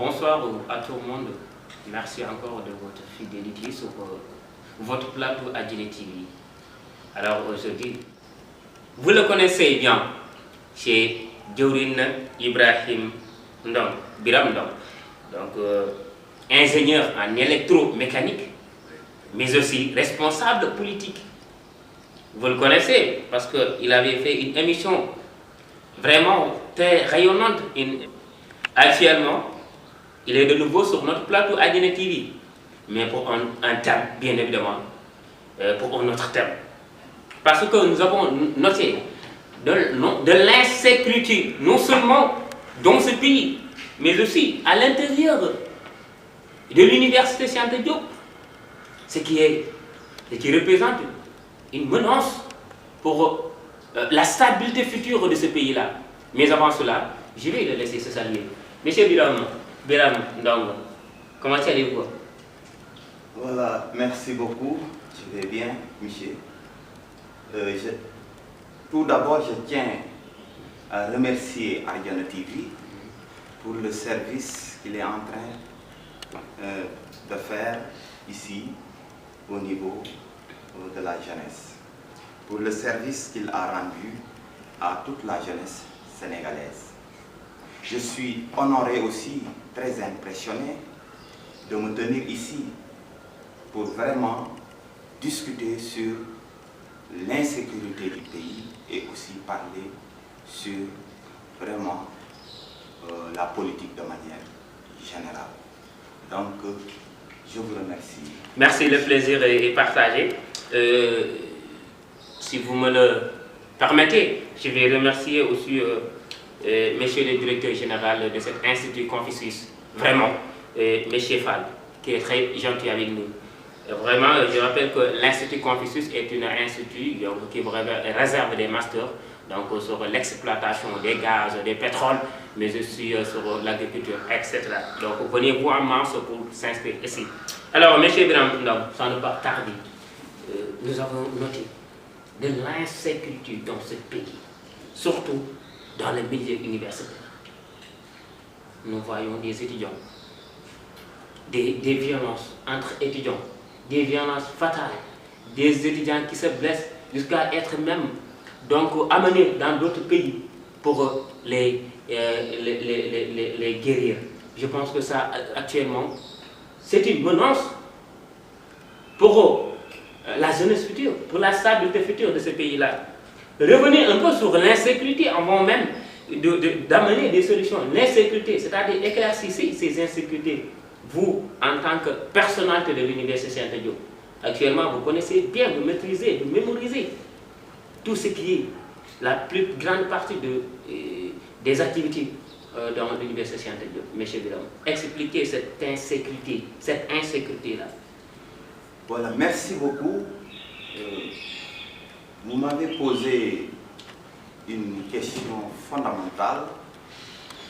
bonsoir à tout le monde. Merci encore de votre fidélité sur votre plateau à Djily TV. Alors aujourd'hui, vous le connaissez bien, c'est Diourine Ibrahim Ndong, Biram Ndong. Donc, ingénieur en électromécanique, mais aussi responsable politique. Vous le connaissez parce qu'il avait fait une émission vraiment très rayonnante. Actuellement, il est de nouveau sur notre plateau à Djily TV, mais pour un thème, bien évidemment, pour un autre thème. Parce que nous avons noté de l'insécurité, non seulement dans ce pays, mais aussi à l'intérieur de l'université Cheikh Anta Diop, ce qui représente une menace pour la stabilité future de ce pays-là. Mais avant cela, je vais le laisser se saluer. Monsieur Biram Ndong, comment allez-vous? Voilà, merci beaucoup. Je vais bien, monsieur. Tout d'abord, je tiens à remercier Djily TV pour le service qu'il est en train de faire ici au niveau de la jeunesse, pour le service qu'il a rendu à toute la jeunesse sénégalaise. Je suis honoré aussi, très impressionné de me tenir ici pour vraiment discuter sur l'insécurité du pays et aussi parler sur vraiment la politique de manière générale. Donc, je vous remercie. Merci, le plaisir est partagé. Si vous me le permettez, je vais remercier aussi monsieur le directeur général de cet institut Confucius, vraiment, monsieur Fall, qui est très gentil avec nous. Vraiment, je rappelle que l'Institut Confucius est un institut qui réserve des masters donc, sur l'exploitation des gaz, des pétroles, mais aussi sur l'agriculture, etc. Donc, venez-vous en masse pour s'inscrire ici. Alors, M. Biram Ndong, sans ne pas tarder, nous avons noté de l'insécurité dans ce pays, surtout dans le milieu universitaire. Nous voyons des étudiants, des violences entre étudiants, des violences fatales, des étudiants qui se blessent jusqu'à être même donc, amenés dans d'autres pays pour les guérir. Je pense que ça, actuellement, c'est une menace pour la jeunesse future, pour la stabilité future de ce pays-là. Revenez un peu sur l'insécurité avant même d'amener des solutions. L'insécurité, c'est-à-dire éclaircir ces insécurités. Vous, en tant que personnalité de l'université Cheikh Anta Diop, actuellement, vous connaissez bien, vous maîtrisez, vous mémorisez tout ce qui est la plus grande partie des activités dans l'université Cheikh Anta Diop. M. Biram, expliquez cette insécurité-là. Voilà, merci beaucoup. Vous m'avez posé une question fondamentale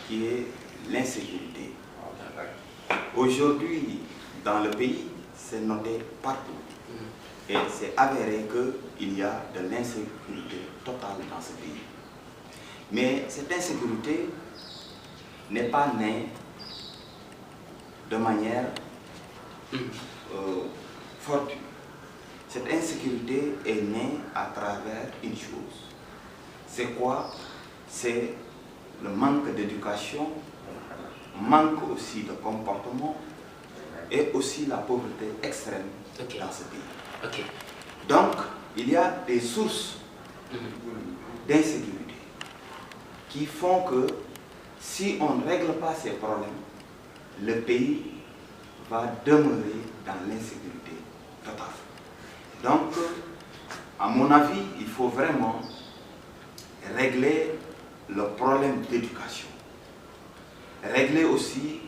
qui est l'insécurité. Aujourd'hui, dans le pays, c'est noté partout. Et c'est avéré qu'il y a de l'insécurité totale dans ce pays. Mais cette insécurité n'est pas née de manière fortuite. Cette insécurité est née à travers une chose. C'est quoi? C'est le manque d'éducation, manque aussi de comportement et aussi la pauvreté extrême dans ce pays. Donc, il y a des sources d'insécurité qui font que si on ne règle pas ces problèmes, le pays va demeurer dans l'insécurité totale. Donc, à mon avis, il faut vraiment régler le problème d'éducation. Régler aussi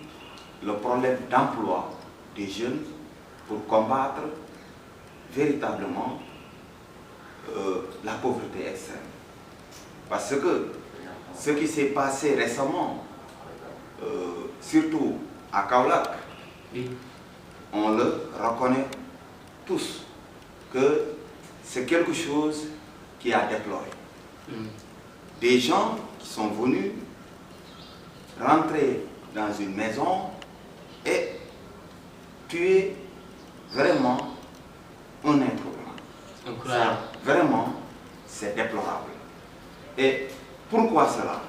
le problème d'emploi des jeunes pour combattre véritablement la pauvreté extrême. Parce que ce qui s'est passé récemment, surtout à Kaolack, on le reconnaît tous, que c'est quelque chose qui a déploré. Des gens qui sont venus rentrer dans une maison et tuer vraiment un être humain. Incroyable. Vraiment, c'est déplorable. Et pourquoi cela?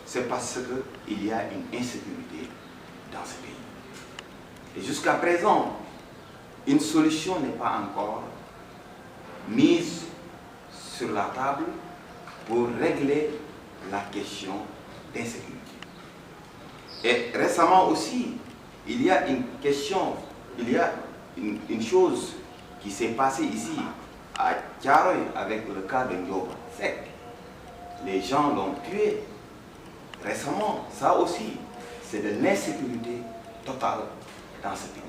C'est parce qu'il y a une insécurité dans ce pays. Et jusqu'à présent, une solution n'est pas encore mise sur la table pour régler la question d'insécurité. Et récemment aussi, il y a une question, il y a une chose qui s'est passée ici à Thiaroye avec le cas de Ndioba Seck. Les gens l'ont tué récemment. Ça aussi, c'est de l'insécurité totale dans ce pays.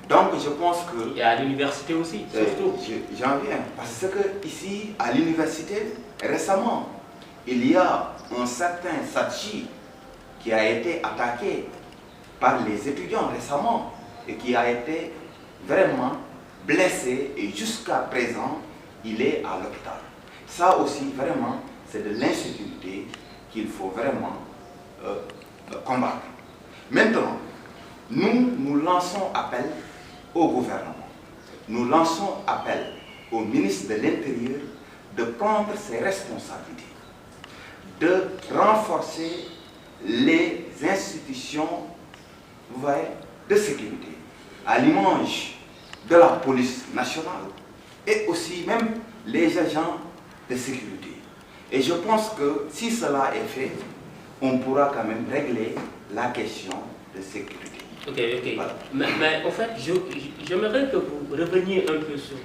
Donc je pense que... Et à l'université aussi, surtout. J'en viens, parce que ici, à l'université, récemment, il y a un certain Sadji qui a été attaqué par les étudiants récemment et qui a été vraiment blessé et jusqu'à présent, il est à l'hôpital. Ça aussi, vraiment, c'est de l'insécurité qu'il faut vraiment combattre. Maintenant, nous lançons appel au gouvernement. Nous lançons appel au ministre de l'Intérieur de prendre ses responsabilités, de renforcer les institutions, vous voyez, de sécurité, à l'image de la police nationale et aussi même les agents de sécurité. Et je pense que si cela est fait, on pourra quand même régler la question de sécurité. Ok. Voilà. Mais en fait, j'aimerais que vous reveniez un peu sur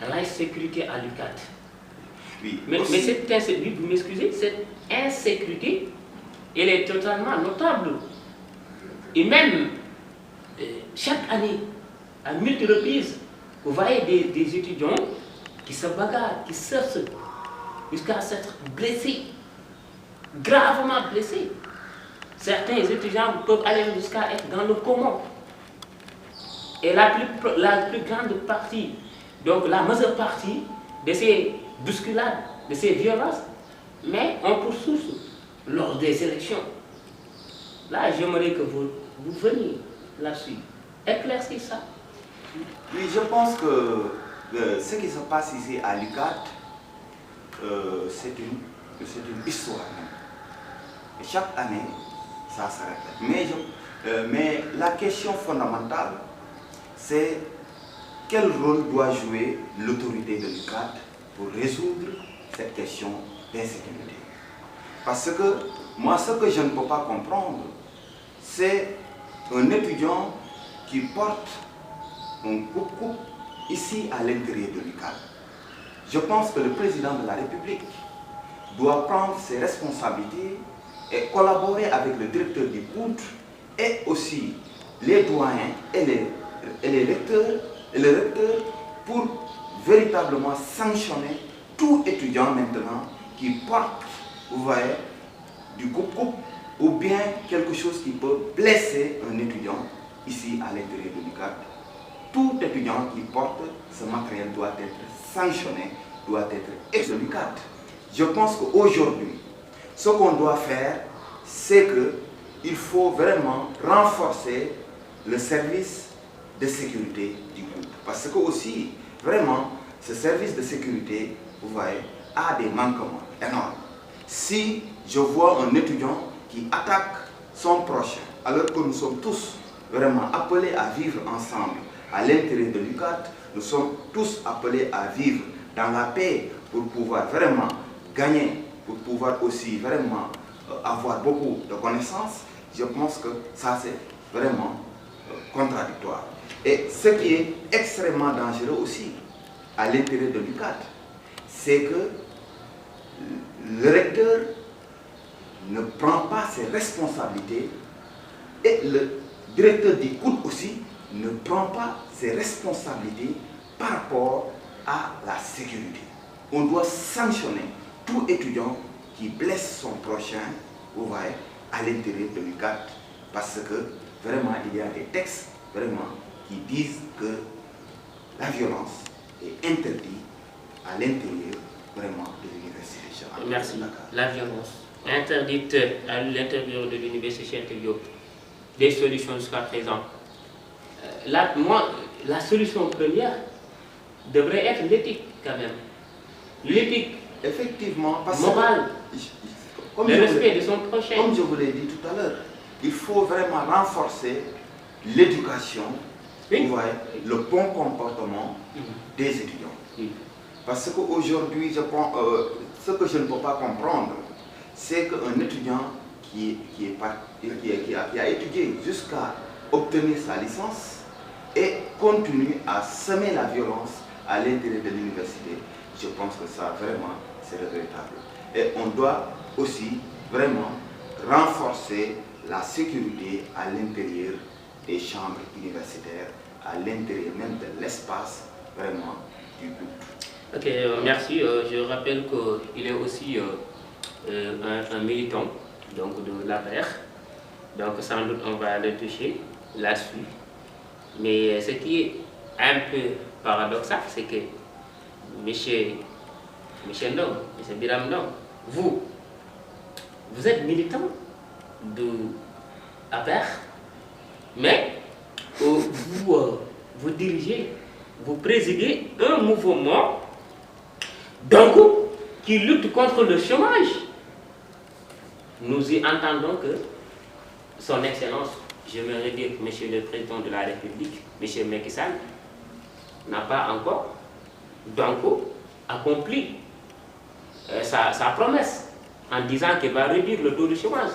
l'insécurité à l'UCAD. Oui, Mais cette insécurité, vous m'excusez, cette insécurité, elle est totalement notable. Et même, chaque année, à multiples reprises, vous voyez des étudiants qui se bagarrent, qui surfent, jusqu'à s'être blessés, gravement blessés. Certains étudiants peuvent aller jusqu'à être dans le coma. Et la plus grande partie, donc la majeure partie de ces bousculades, de ces violences, mais on poursuit lors des élections. Là, j'aimerais que vous veniez là-dessus. Éclaircir ça. Oui, je pense que ce qui se passe ici à l'UCAD, c'est une histoire même. Et chaque année, ça se répète. Mais la question fondamentale, c'est quel rôle doit jouer l'autorité de l'UCAD pour résoudre cette question d'insécurité. Parce que moi, ce que je ne peux pas comprendre, c'est un étudiant qui porte un coupe-coupe ici à l'intérieur de l'UCAD. Je pense que le président de la République doit prendre ses responsabilités et collaborer avec le directeur du COUD et aussi les doyens et les recteurs pour véritablement sanctionner tout étudiant maintenant qui porte, vous voyez, du coupe-coupe ou bien quelque chose qui peut blesser un étudiant ici à l'intérieur de l'UCAD. Tout étudiant qui porte ce matériel doit être sanctionné, doit être exclu de l'UCAD. Je pense qu'aujourd'hui, ce qu'on doit faire, c'est qu'il faut vraiment renforcer le service de sécurité du groupe. Parce que aussi, vraiment, ce service de sécurité, vous voyez, a des manquements énormes. Si je vois un étudiant qui attaque son prochain, alors que nous sommes tous vraiment appelés à vivre ensemble à l'intérieur de l'UCAD, nous sommes tous appelés à vivre dans la paix pour pouvoir vraiment gagner, pour pouvoir aussi vraiment avoir beaucoup de connaissances. Je pense que ça c'est vraiment contradictoire. Et ce qui est extrêmement dangereux aussi à l'intérieur de l'UCAD, c'est que le recteur ne prend pas ses responsabilités et le directeur du COUD aussi ne prend pas ses responsabilités par rapport à la sécurité. On doit sanctionner tout étudiant qui blesse son prochain, vous voyez, à l'intérieur de l'UCAD, parce que vraiment il y a des textes vraiment qui disent que la violence est interdite à l'intérieur vraiment de l'université. Merci. La violence interdite à l'intérieur de l'université Cheikh Anta Diop. des solutions jusqu'à présent. La solution première devrait être l'éthique quand même. L'éthique effectivement, morale, le respect de son prochain. Comme je vous l'ai dit tout à l'heure, il faut vraiment renforcer l'éducation, Oui. vous voyez, le bon comportement des étudiants. Oui. Parce qu'aujourd'hui, ce que je ne peux pas comprendre, c'est qu'un étudiant qui a étudié jusqu'à obtenir sa licence et continue à semer la violence à l'intérieur de l'université. Je pense que ça, vraiment, c'est regrettable. Et on doit aussi vraiment renforcer la sécurité à l'intérieur des chambres universitaires, à l'intérieur même de l'espace vraiment du but. Ok, merci. Je rappelle qu'il est aussi un militant donc de l'APR. Donc sans doute on va le toucher là-dessus. Mais ce qui est un peu paradoxal, c'est que Monsieur Ndong, M. Biram Ndong, vous êtes militant de APR, mais vous dirigez, vous présidez un mouvement donc qui lutte contre le chômage. Nous y entendons que son Excellence, j'aimerais dire Monsieur le Président de la République, M. Macky Sall, n'a pas encore donc accompli sa promesse en disant qu'il va réduire le taux de chômage.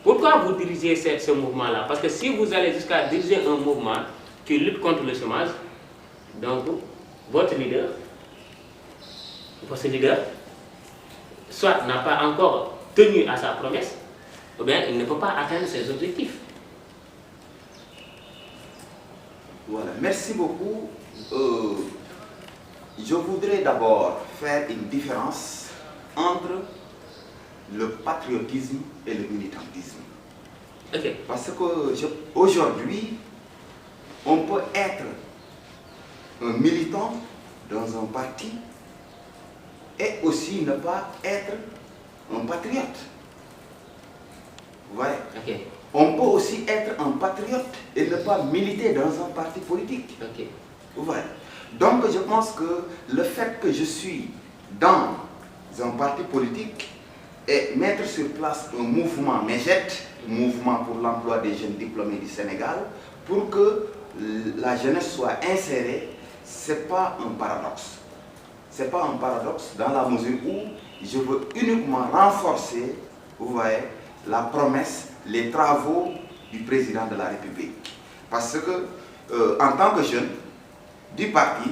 Pourquoi vous dirigez ce mouvement-là? Parce que si vous allez jusqu'à diriger un mouvement qui lutte contre le chômage, donc votre leader, soit n'a pas encore tenu à sa promesse, ou bien il ne peut pas atteindre ses objectifs. Voilà, merci beaucoup. Je voudrais d'abord faire une différence entre le patriotisme et le militantisme. Okay. Parce qu'aujourd'hui, on peut être un militant dans un parti et aussi ne pas être un patriote. Vous voyez? Okay. On peut aussi être un patriote et ne pas militer dans un parti politique. Okay. Vous voyez? Donc je pense que le fait que je suis dans un parti politique et mettre sur place un mouvement MEJET, mouvement pour l'emploi des jeunes diplômés du Sénégal, pour que la jeunesse soit insérée, ce n'est pas un paradoxe. Ce n'est pas un paradoxe dans la mesure où je veux uniquement renforcer, vous voyez, la promesse, les travaux du président de la République. Parce que, en tant que jeune du parti,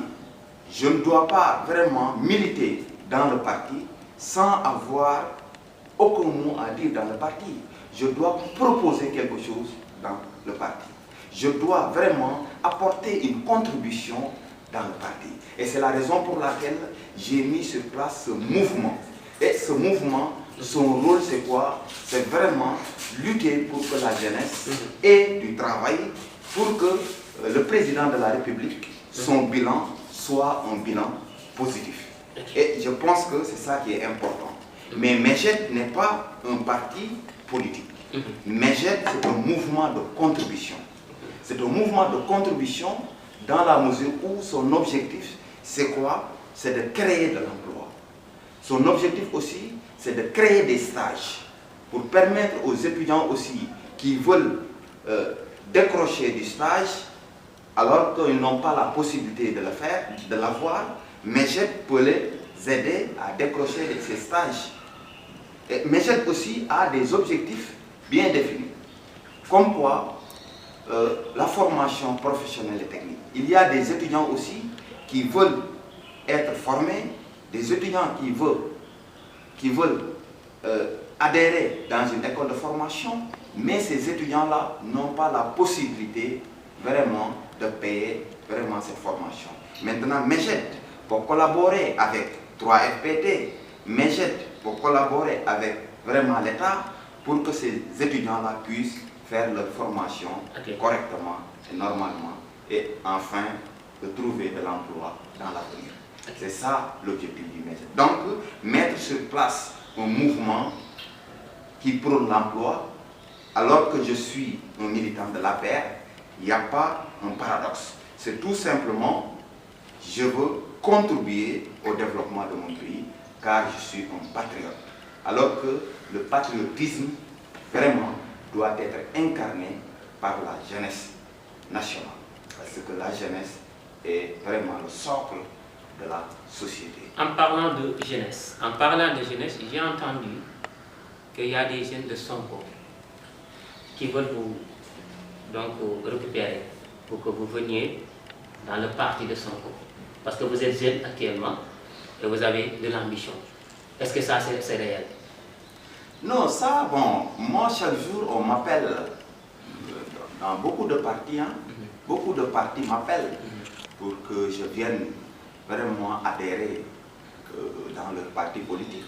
je ne dois pas vraiment militer dans le parti sans avoir aucun mot à dire dans le parti. Je dois proposer quelque chose dans le parti. Je dois vraiment apporter une contribution dans le parti. Et c'est la raison pour laquelle j'ai mis sur place ce mouvement. Et ce mouvement, son rôle c'est quoi? C'est vraiment lutter pour que la jeunesse ait du travail, pour que le président de la République, son bilan soit un bilan positif. Et je pense que c'est ça qui est important. Mais MEJET n'est pas un parti politique. MEJET, c'est un mouvement de contribution. C'est un mouvement de contribution dans la mesure où son objectif, c'est quoi? C'est de créer de l'emploi. Son objectif aussi, c'est de créer des stages pour permettre aux étudiants aussi qui veulent décrocher du stage alors qu'ils n'ont pas la possibilité de le faire, de l'avoir, MEJET peut les aider à décrocher ces stages. Et MEJET aussi a des objectifs bien définis, comme quoi la formation professionnelle et technique. Il y a des étudiants aussi qui veulent être formés, des étudiants qui veulent adhérer dans une école de formation, mais ces étudiants-là n'ont pas la possibilité vraiment de payer vraiment cette formation. Maintenant, MEJET, pour collaborer avec 3FPT, MEJET, pour collaborer avec vraiment l'État, pour que ces étudiants-là puissent faire leur formation correctement et normalement, et enfin de trouver de l'emploi dans l'avenir. C'est ça l'objectif du MEJET. Donc, mettre sur place un mouvement qui prône l'emploi alors que je suis un militant de l'APR, il n'y a pas un paradoxe. C'est tout simplement, je veux contribuer au développement de mon pays, car je suis un patriote. Alors que le patriotisme, vraiment, doit être incarné par la jeunesse nationale. Parce que la jeunesse est vraiment le socle de la société. En parlant de jeunesse, j'ai entendu qu'il y a des jeunes de Sonko qui veulent vous récupérer pour que vous veniez dans le parti de Sonko. Parce que vous êtes jeune actuellement et vous avez de l'ambition. Est-ce que ça c'est réel? Non, ça, bon, moi chaque jour on m'appelle dans beaucoup de partis, beaucoup de partis m'appellent pour que je vienne vraiment adhérer dans leur parti politique.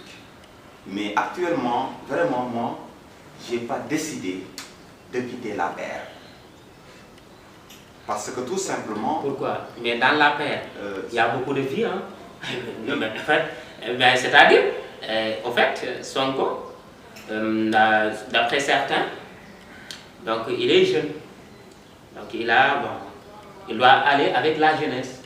Mais actuellement, vraiment moi, je n'ai pas décidé de quitter l'APR. Parce que tout simplement... Pourquoi? Mais dans l'APR, il y a beaucoup de vie, hein? Non, mais en fait, c'est-à-dire, en fait, Sonko, d'après certains, donc il est jeune. Donc il doit aller avec la jeunesse.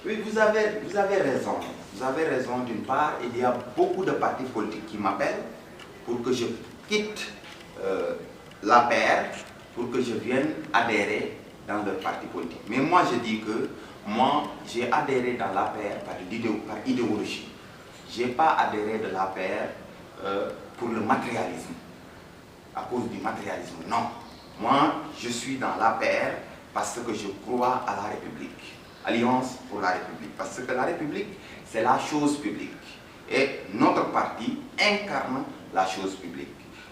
Oui, vous avez raison. Vous avez raison d'une part. Il y a beaucoup de partis politiques qui m'appellent pour que je quitte l'APR, pour que je vienne adhérer dans leur parti politique. Mais moi je dis que moi j'ai adhéré dans l'APR par idéologie. Je n'ai pas adhéré de l'APR pour le matérialisme, à cause du matérialisme. Non. Moi je suis dans l'APR parce que je crois à la République. Alliance pour la République. Parce que la République, c'est la chose publique. Et notre parti incarne la chose publique.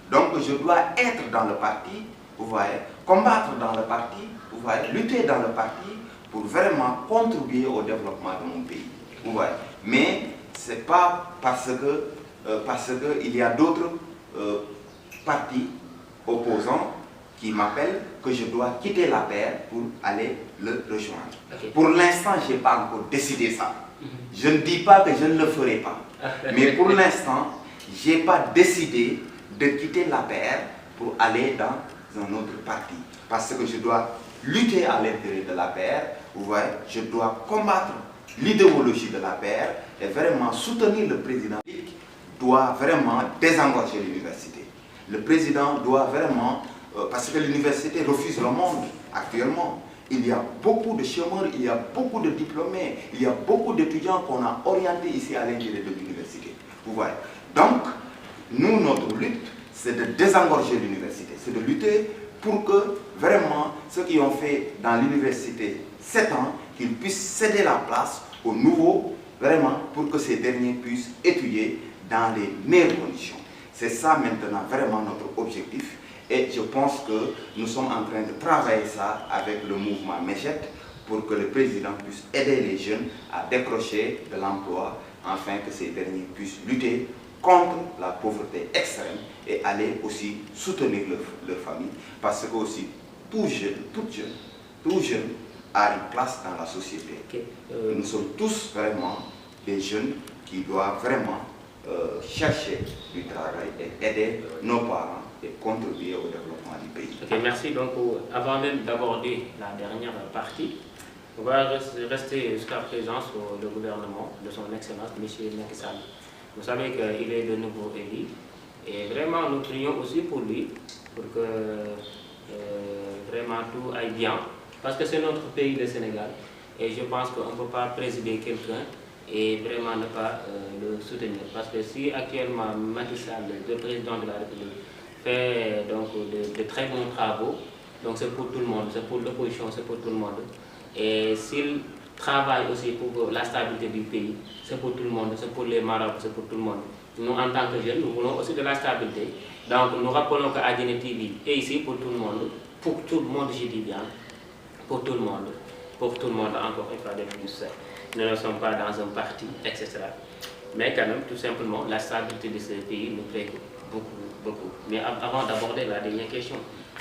Donc je dois être dans le parti, vous voyez, combattre dans le parti, vous voyez, lutter dans le parti pour vraiment contribuer au développement de mon pays. Vous voyez. Mais ce n'est pas parce que il y a d'autres partis opposants qui m'appellent que je dois quitter la paire pour aller le rejoindre. Okay. Pour l'instant, je n'ai pas encore décidé ça. Je ne dis pas que je ne le ferai pas. Mais pour l'instant, je n'ai pas décidé de quitter la paire pour aller dans un autre parti. Parce que je dois lutter à l'intérieur de la paire. Vous voyez, je dois combattre l'idéologie de la paire et vraiment soutenir le président. Il doit vraiment désengorger l'université. Le président doit vraiment... parce que l'université refuse le monde actuellement. Il y a beaucoup de chômeurs, il y a beaucoup de diplômés, il y a beaucoup d'étudiants qu'on a orientés ici à l'intérieur de l'université. Vous voyez. Donc, nous, notre lutte, c'est de désengorger l'université. C'est de lutter pour que vraiment ceux qui ont fait dans l'université 7 ans, qu'ils puissent céder la place aux nouveaux, vraiment pour que ces derniers puissent étudier dans les meilleures conditions. C'est ça maintenant vraiment notre objectif. Et je pense que nous sommes en train de travailler ça avec le mouvement MEJET pour que le président puisse aider les jeunes à décrocher de l'emploi afin que ces derniers puissent lutter contre la pauvreté extrême et aller aussi soutenir leur famille. Parce que aussi, tout jeune a une place dans la société. Okay. Nous sommes tous vraiment des jeunes qui doivent vraiment chercher du travail et aider nos parents et contribuer au développement du pays. Ok, merci. Donc, avant même d'aborder la dernière partie, on va rester jusqu'à présent sur le gouvernement de son Excellence, M. Macky Sall. Vous savez qu'il est de nouveau élu et vraiment nous prions aussi pour lui, pour que vraiment tout aille bien, parce que c'est notre pays, le Sénégal, et je pense qu'on ne peut pas présider quelqu'un et vraiment ne pas le soutenir. Parce que si actuellement Macky Sall, le président de la République, fait donc de très bons travaux, donc c'est pour tout le monde, c'est pour l'opposition, c'est pour tout le monde. Et s'il travaille aussi pour la stabilité du pays, c'est pour tout le monde, c'est pour les marabouts, c'est pour tout le monde. Nous, en tant que jeunes, nous voulons aussi de la stabilité. Donc nous rappelons que ADN TV est ici pour tout le monde, je dis bien, pour tout le monde encore une fois de plus. Nous ne sommes pas dans un parti, etc. Mais quand même, tout simplement, la stabilité de ce pays nous préoccupe beaucoup. Mais avant d'aborder la dernière question,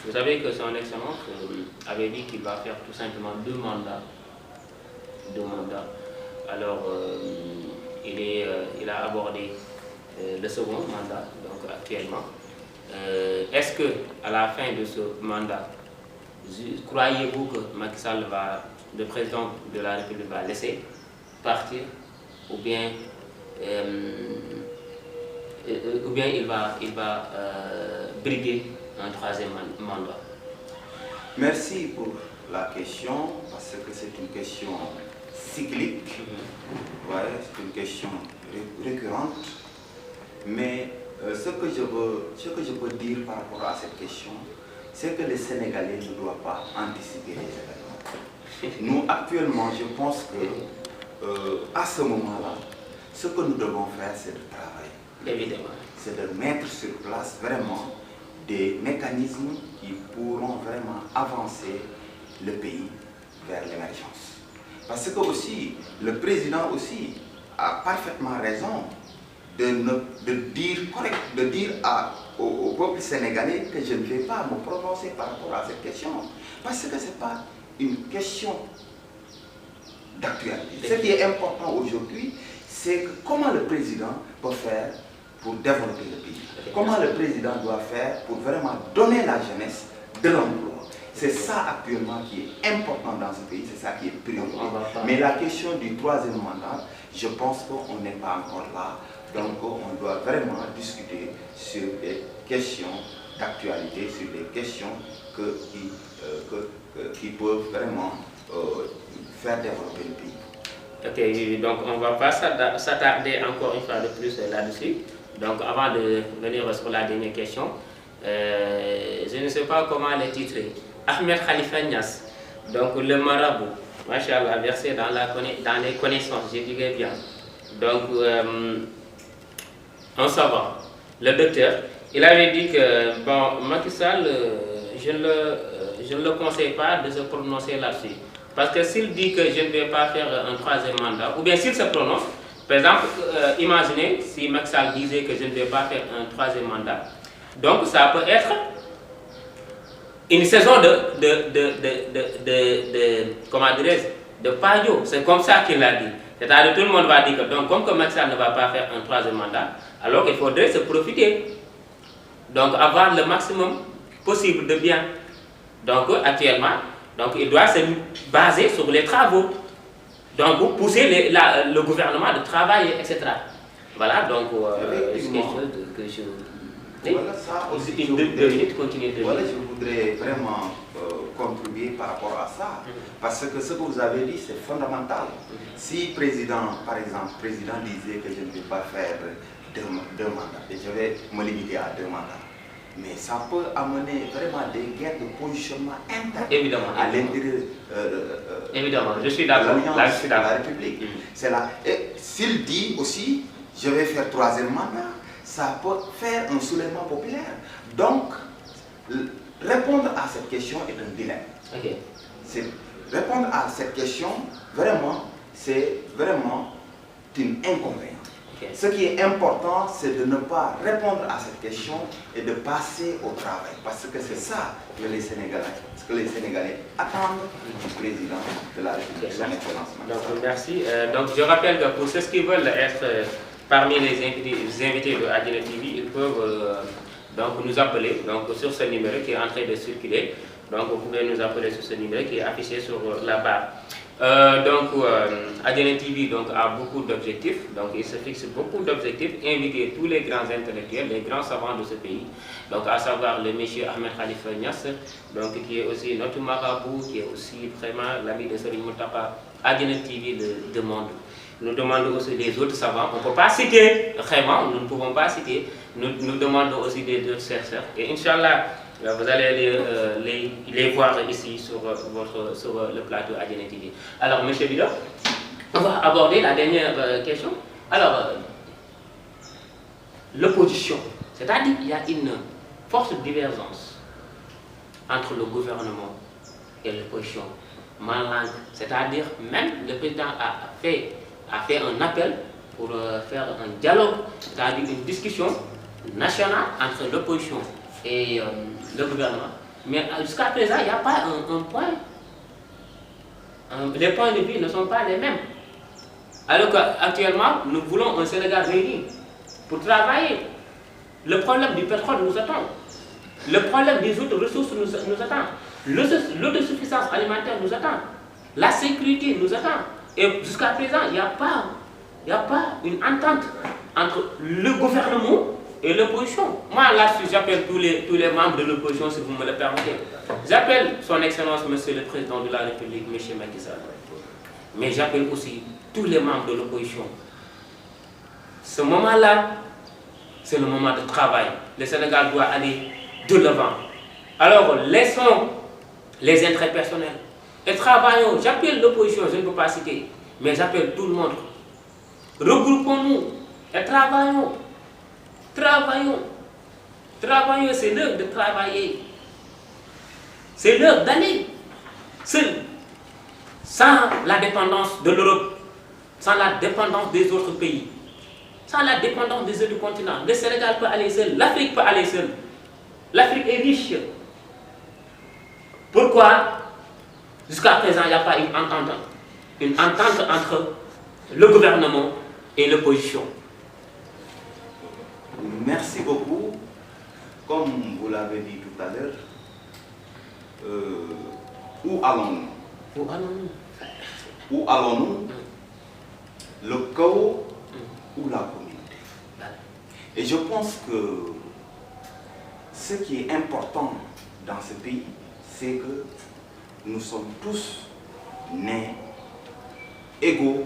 vous savez que son Excellence avait dit qu'il va faire tout simplement deux mandats. Alors, il a abordé le second mandat, donc actuellement. Est-ce que à la fin de ce mandat, croyez-vous que Macky Sall le président de la République va laisser partir ou bien il va briguer un troisième mandat? Merci pour la question, parce que c'est une question cyclique, ouais, c'est une question récurrente, mais ce que je peux dire par rapport à cette question, c'est que les Sénégalais ne doivent pas anticiper les événements. Nous, actuellement, je pense que à ce moment-là, ce que nous devons faire, c'est de travailler. Évidemment. C'est de mettre sur place vraiment des mécanismes qui pourront vraiment avancer le pays vers l'émergence. Parce que aussi, le président aussi a parfaitement raison de dire au peuple sénégalais que je ne vais pas me prononcer par rapport à cette question. Parce que ce n'est pas une question d'actualité. Ce qui est important aujourd'hui, c'est comment le président peut faire pour développer le pays. Comment le président doit faire pour vraiment donner à la jeunesse de l'emploi. C'est ça actuellement qui est important dans ce pays, c'est ça qui est prioritaire. Mais la question du troisième mandat, je pense qu'on n'est pas encore là. Donc on doit vraiment discuter sur des questions d'actualité, sur des questions qui peuvent vraiment faire développer le pays. Ok, donc on ne va pas s'attarder encore une fois de plus là-dessus. Donc avant de venir sur la dernière question, je ne sais pas comment les titrer. Ahmed Khalifa Niasse, donc le marabout, machallah, versé dans les connaissances, je dirais bien. Donc, un savant, le docteur, il avait dit que, bon, Macky Sall, je ne le conseille pas de se prononcer là-dessus. Parce que s'il dit que je ne vais pas faire un troisième mandat, ou bien s'il se prononce, par exemple, imaginez si Macky Sall disait que je ne vais pas faire un troisième mandat, donc ça peut être une saison comment dirais-je, de paillot. C'est comme ça qu'il a dit. C'est-à-dire tout le monde va dire que, donc, comme que Macky Sall ne va pas faire un troisième mandat, alors qu'il faudrait se profiter. Donc, avoir le maximum possible de bien. Donc, actuellement, donc, il doit se baser sur les travaux. Donc, pour pousser le gouvernement de travailler, etc. Voilà, donc, c'est quelque chose que je... Voilà, ça aussi, je voudrais vraiment contribuer par rapport à ça. Parce que ce que vous avez dit, c'est fondamental. Si président, par exemple, président disait que je ne vais pas faire deux mandats, et je vais me limiter à 2 mandats, mais ça peut amener vraiment des guerres de positionnement interne à l'intérieur je suis d'accord. de la République. C'est là. Et s'il dit aussi, je vais faire 3e mandat, ça peut faire un soulèvement populaire. Donc, répondre à cette question est un dilemme. Répondre à cette question, vraiment, c'est vraiment une inconvénient. Ce qui est important, c'est de ne pas répondre à cette question et de passer au travail. Parce que c'est ça que les Sénégalais attendent du président de la République. Donc, merci. Donc, je rappelle que pour ceux qui veulent être parmi les invités de ADN TV, ils peuvent donc nous appeler sur ce numéro qui est en train de circuler. Donc vous pouvez nous appeler sur ce numéro qui est affiché sur la barre. ADN TV a beaucoup d'objectifs, donc il se fixe beaucoup d'objectifs, inviter tous les grands intellectuels, les grands savants de ce pays, donc à savoir le monsieur Ahmed Khalifa Niasse, qui est aussi notre marabout, qui est aussi vraiment l'ami de Serigne Mountakha. ADN TV demande. Nous demandons aussi des autres savants, on ne peut pas citer, vraiment, nous ne pouvons pas citer, nous demandons aussi des autres chercheurs. Et Inch'Allah, vous allez les voir ici sur le plateau ADN TV. Alors, M. Bilo, on va aborder la dernière question. Alors, l'opposition, c'est-à-dire qu'il y a une forte divergence entre le gouvernement et l'opposition. C'est-à-dire même le président a fait un appel pour faire un dialogue, c'est-à-dire une discussion nationale entre l'opposition et le gouvernement. Mais jusqu'à présent, il n'y a pas un point. Les points de vue ne sont pas les mêmes. Alors qu'actuellement, nous voulons un Sénégal réuni pour travailler. Le problème du pétrole nous attend. Le problème des autres ressources nous attend. L'autosuffisance alimentaire nous attend. La sécurité nous attend. Et jusqu'à présent, il n'y a pas une entente entre le gouvernement et l'opposition. Moi, là-dessus, j'appelle tous les membres de l'opposition, si vous me le permettez. J'appelle son Excellence, Monsieur le Président de la République, M. Macky Sall. Mais j'appelle aussi tous les membres de l'opposition. Ce moment-là, c'est le moment de travail. Le Sénégal doit aller de l'avant. Alors, laissons les intérêts personnels et travaillons. J'appelle l'opposition, je ne peux pas citer, mais j'appelle tout le monde. Regroupons-nous et travaillons. Travaillons. Travaillons, c'est l'heure de travailler. C'est l'heure d'aller seul, sans la dépendance de l'Europe, sans la dépendance des autres pays, sans la dépendance des autres continents. Le Sénégal peut aller seul, l'Afrique peut aller seule. L'Afrique est riche. Pourquoi jusqu'à présent il n'y a pas une entente entre le gouvernement et l'opposition? Merci beaucoup. Comme vous l'avez dit tout à l'heure, où allons-nous? Où allons-nous? Où allons-nous? Le chaos ou la communauté? Et je pense que ce qui est important dans ce pays, c'est que nous sommes tous nés égaux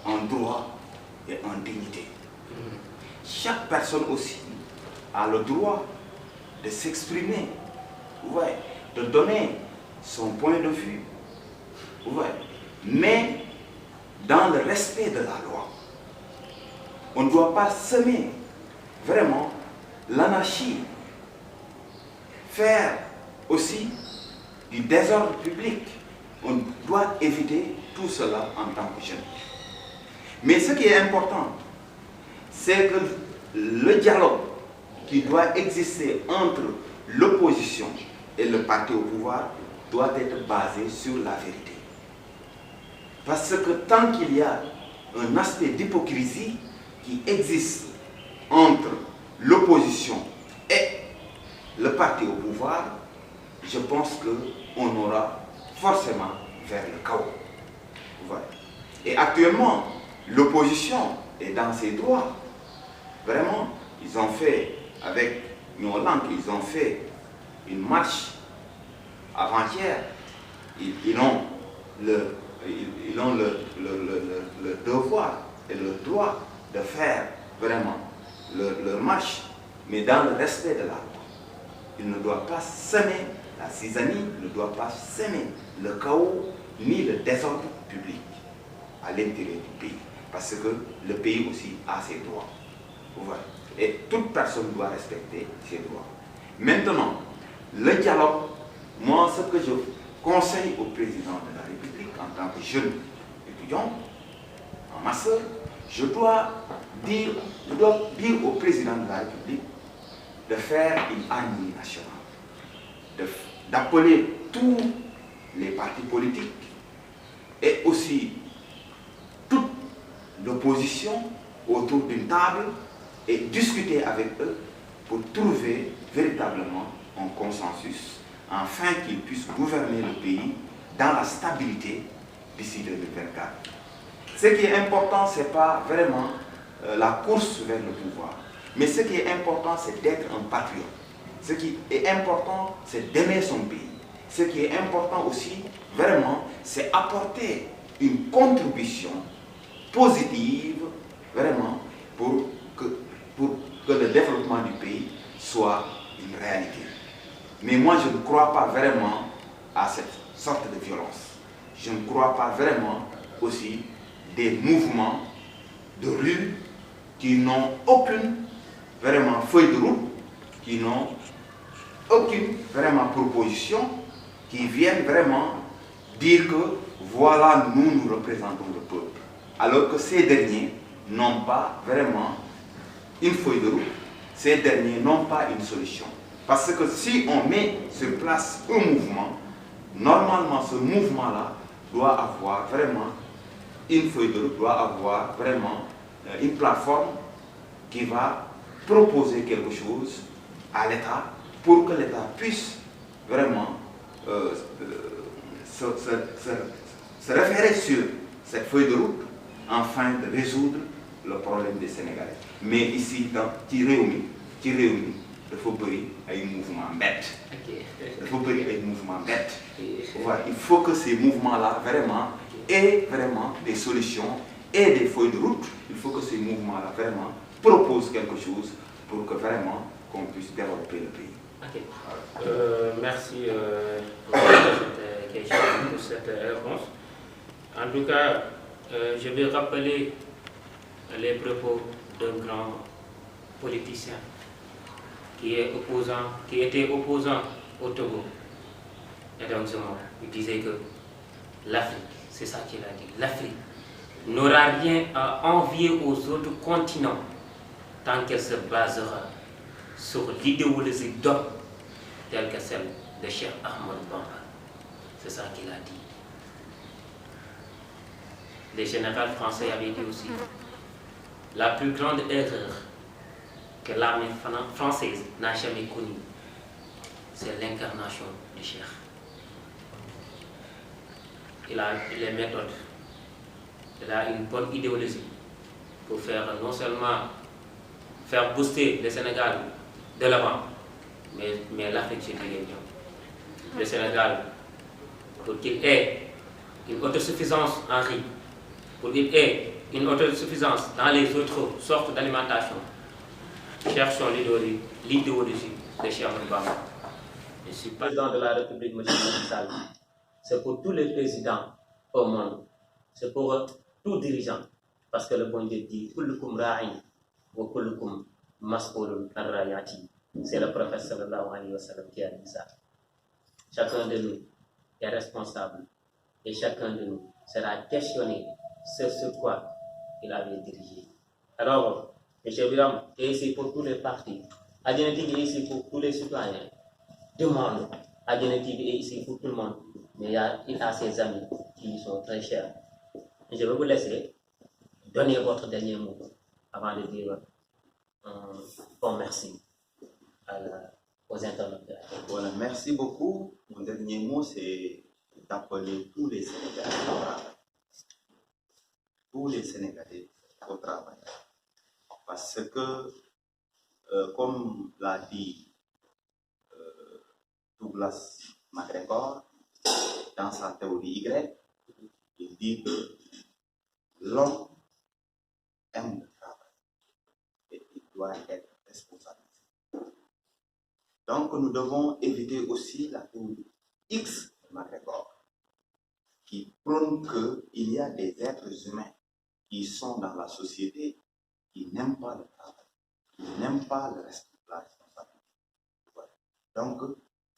en droit et en dignité. Chaque personne aussi a le droit de s'exprimer, ouais, de donner son point de vue, ouais, mais dans le respect de la loi. On ne doit pas semer vraiment l'anarchie, faire aussi du désordre public. On doit éviter tout cela en tant que jeune. Mais ce qui est important, c'est que le dialogue qui doit exister entre l'opposition et le parti au pouvoir doit être basé sur la vérité. Parce que tant qu'il y a un aspect d'hypocrisie qui existe entre l'opposition et le parti au pouvoir, je pense qu'on aura forcément vers le chaos. Voilà. Et actuellement, l'opposition est dans ses droits. Vraiment, ils ont fait, avec Hollande, ils ont fait une marche avant-hier. Ils ont le devoir et le droit de faire vraiment leur marche, mais dans le respect de la loi. Il ne doit pas semer la zizanie, ne doit pas semer le chaos ni le désordre public à l'intérieur du pays. Parce que le pays aussi a ses droits. Voilà. Et toute personne doit respecter ses droits. Maintenant, le dialogue, moi ce que je conseille au président de la République en tant que jeune étudiant, en master, je dois dire au président de la République de faire une harmonie nationale, d'appeler tous les partis politiques et aussi toute l'opposition autour d'une table et discuter avec eux pour trouver véritablement un consensus afin qu'ils puissent gouverner le pays dans la stabilité d'ici 2024. Ce qui est important, ce n'est pas vraiment la course vers le pouvoir, mais ce qui est important, c'est d'être un patriote. Ce qui est important, c'est d'aimer son pays. Ce qui est important aussi, vraiment, c'est apporter une contribution positive, vraiment, pour que le développement du pays soit une réalité. Mais moi, je ne crois pas vraiment à cette sorte de violence. Je ne crois pas vraiment aussi des mouvements de rue qui n'ont aucune vraiment feuille de route, qui n'ont aucune vraiment proposition, qui viennent vraiment dire que voilà, nous représentons le peuple. Alors que ces derniers n'ont pas vraiment une feuille de route, ces derniers n'ont pas une solution. Parce que si on met sur place un mouvement, normalement ce mouvement-là doit avoir vraiment une feuille de route, doit avoir vraiment une plateforme qui va proposer quelque chose à l'État pour que l'État puisse vraiment se référer sur cette feuille de route afin de résoudre le problème des Sénégalais. Mais ici, dans Tiréoumi, il faut briller un mouvement bête. Il faut briller un mouvement bête. Voilà, il faut que ces mouvements-là vraiment aient vraiment des solutions et des feuilles de route. Il faut que ces mouvements-là vraiment proposent quelque chose pour que vraiment qu'on puisse développer le pays. Merci pour cette question, pour cette réponse. En tout cas, je vais rappeler les propos d'un grand politicien qui était opposant au Togo. Et donc, il disait que l'Afrique, c'est ça qu'il a dit, l'Afrique n'aura rien à envier aux autres continents tant qu'elle se basera sur l'idéologie d'homme telle que celle de Cheikh Ahmed Bamba. C'est ça qu'il a dit. Les généraux français avaient dit aussi la plus grande erreur que l'armée française n'a jamais connue, c'est l'incarnation du Cheikh. Il a les méthodes, il a une bonne idéologie pour faire non seulement faire booster le Sénégal de l'avant, mais l'Afrique, je dirais bien. Le Sénégal, pour qu'il ait une autosuffisance en riz, pour qu'il ait une autosuffisance dans les autres sortes d'alimentation, cherchons l'idéologie de Cheikh Ahmadou Bamba. Je suis président de la République, M. Macky Sall. C'est pour tous les présidents au monde. C'est pour tout dirigeant. Parce que le bon Dieu dit Kullukum ra'in wa kullukum mas'ulun an ra'iyati. C'est le prophète sallallahu alayhi wa sallam qui a dit ça. Chacun de nous est responsable et chacun de nous sera questionné sur quoi il avait dirigé. Alors, M. Biram est ici pour tous les partis. Adjenetig est ici pour tous les citoyens. Tout le monde. Adjenetig est ici pour tout le monde. Mais il a ses amis qui sont très chers. Je vais vous laisser donner votre dernier mot avant de dire bon merci aux internautes. Voilà, merci beaucoup. Mon dernier mot, c'est d'appeler tous les Sénégalais au travail. Tous les Sénégalais au travail. Parce que, comme l'a dit Douglas MacGregor dans sa théorie Y, il dit que l'homme aime le travail et il doit être responsabilisé. Donc, nous devons éviter aussi la théorie X de MacGregor, qui prône qu'il y a des êtres humains qui sont dans la société qui n'aiment pas le travail, qui n'aiment pas la responsabilité. Voilà. Donc,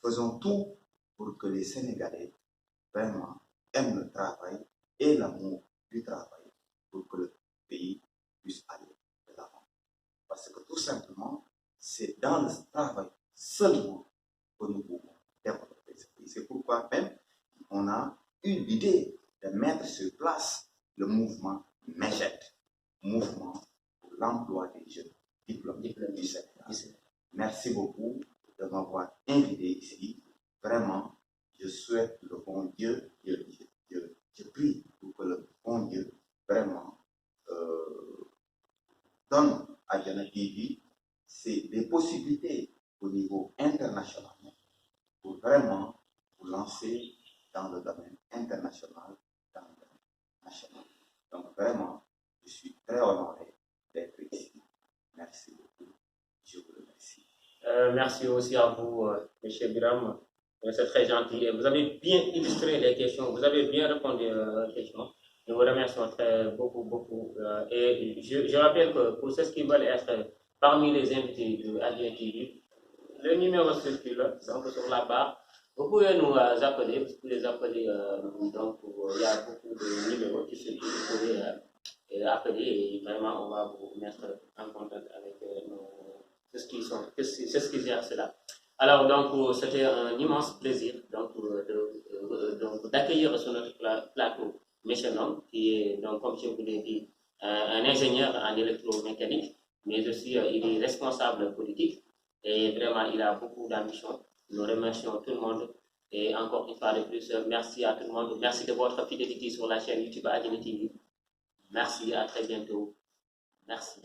faisons tout pour que les Sénégalais vraiment aiment le travail et l'amour du travail pour que le pays puisse aller de l'avant. Parce que tout simplement, c'est dans le travail seulement que nous pouvons développer ce pays. C'est pourquoi même on a eu l'idée de mettre sur place le mouvement MEJET, mouvement pour l'emploi des jeunes diplômés du Sénégal. Merci beaucoup de m'avoir invité ici. Vraiment, je souhaite le bon Dieu, je prie pour que le bon Dieu vraiment donne à Diana TV des possibilités au niveau international pour vraiment vous lancer dans le domaine international, dans le domaine national. Donc vraiment, je suis très honoré d'être ici. Merci beaucoup. Je vous remercie. Merci aussi à vous, M. Biram. C'est très gentil. Vous avez bien illustré les questions, vous avez bien répondu aux questions. Nous vous remercions beaucoup. Et je rappelle que pour ceux qui veulent être parmi les invités de ADN TV, le numéro circule donc sur la barre. Vous pouvez nous appeler, vous pouvez les appeler. Donc, il y a beaucoup de numéros qui circulent. Vous pouvez appeler et vraiment, on va vous mettre en contact avec ceux qui gèrent cela. Alors, donc, c'était un immense plaisir d'accueillir sur notre plateau M. Nom, qui est, donc, comme je vous l'ai dit, un ingénieur en électromécanique, mais aussi il est responsable politique. Et vraiment, il a beaucoup d'ambition. Nous remercions tout le monde. Et encore une fois de plus, merci à tout le monde. Merci de votre fidélité sur la chaîne YouTube Adjani TV. Merci, à très bientôt. Merci.